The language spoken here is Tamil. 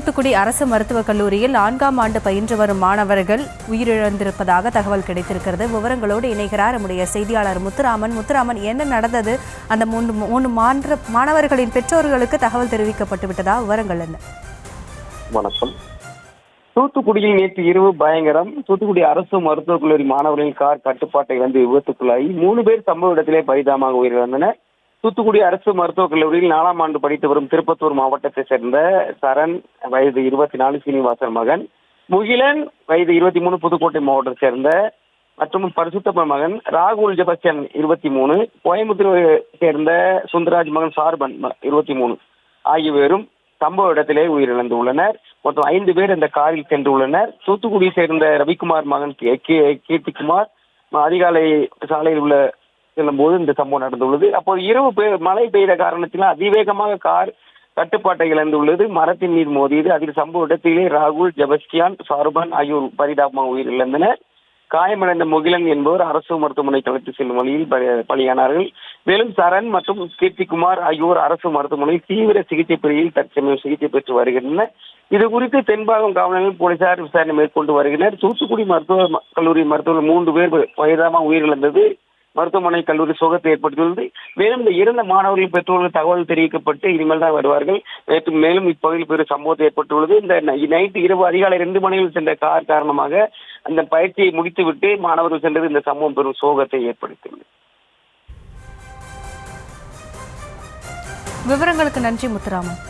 தூத்துக்குடி அரசு மருத்துவக் கல்லூரியில் 4ஆம் ஆண்டு பயின்று வரும் மாணவர்கள் உயிரிழந்திருப்பதாக தகவல் கிடைத்திருக்கிறது. விவரங்களோடு இணைகிறார் நம்முடைய செய்தியாளர் முத்துராமன். முத்துராமன், என்ன நடந்தது? அந்த மூன்று மாணவர்களின் பெற்றோர்களுக்கு தகவல் தெரிவிக்கப்பட்டு விட்டதா? விவரங்கள் என்ன? வணக்கம். தூத்துக்குடியில் நேற்று இரவு பயங்கரம். தூத்துக்குடி அரசு மருத்துவக் கல்லூரி மாணவர்களின் கார் கட்டுப்பாட்டை இழந்து விபத்துக்குள்ளாகி 3 பேர் சம்பவ இடத்திலே பரிதாபமாக உயிரிழந்தனர். தூத்துக்குடி அரசு மருத்துவக் கல்லூரியில் 4ஆம் ஆண்டு படித்து வரும் திருப்பத்தூர் மாவட்டத்தை சேர்ந்த சரண், வயது 24, சீனிவாசன் மகன். முகிலன், வயது 23, புதுக்கோட்டை மாவட்டத்தை சேர்ந்த மற்றும் பரிசுத்த மகன். ராகுல் ஜெபஸ்டியன், 23, கோயம்புத்தூரை சேர்ந்த சுந்தராஜ் மகன் சார்பன், 23 ஆகியோரும் சம்பவ இடத்திலே உயிரிழந்துள்ளனர். மொத்தம் 5 பேர் இந்த காரில் சென்றுள்ளனர். தூத்துக்குடியை சேர்ந்த ரவிக்குமார் மகன் கீர்த்திக்குமார் அதிகாலை சாலையில் உள்ள செல்லும் போது இந்த சம்பவம் நடந்துள்ளது. அப்போது இரவு மழை பெய்த காரணத்தினால் அதிவேகமாக கார் கட்டுப்பாட்டை இழந்துள்ளது. மரத்தின் மீது மோதியது. அதில் சம்பவ இடத்திலே ராகுல், ஜெபஸ்டியான், சார்பன் ஆகியோர் பரிதாபமாக உயிரிழந்தனர். காயமடைந்த முகிலன் என்பவர் அரசு மருத்துவமனைக்கு அழைத்து செல்லும் வழியில் பலியானார்கள். மேலும் சரண் மற்றும் கீர்த்திக்குமார் ஆகியோர் அரசு மருத்துவமனையில் தீவிர சிகிச்சை பிரிவில் தற்சமயம் சிகிச்சை பெற்று வருகின்றனர். இது குறித்து தென்பாகம் காவல் நிலையம் போலீசார் விசாரணை மேற்கொண்டு வருகின்றனர். தூத்துக்குடி மருத்துவ கல்லூரி மருத்துவர்கள் 3 பேர் பரிதாபமாக உயிரிழந்தது மருத்துவமனை கல்லூரி சோகத்தை ஏற்படுத்தியுள்ளது. மேலும் இந்த இறந்த மாணவர்கள் பெற்றோர்கள் தகவல் தெரிவிக்கப்பட்டு இனிமேல் தான் வருவார்கள். மேலும் இப்பகுதியில் பெரும் சம்பவத்தை ஏற்பட்டுள்ளது. இந்த நைட்டு இரவு அதிகாலை 2 மணியில் சென்ற கார் காரணமாக அந்த பயிற்சியை முடித்துவிட்டு மாணவர்கள் சென்றது இந்த சம்பவம் பெரும் சோகத்தை ஏற்படுத்தியுள்ளது. விவரங்களுக்கு நன்றி முத்துராமன்.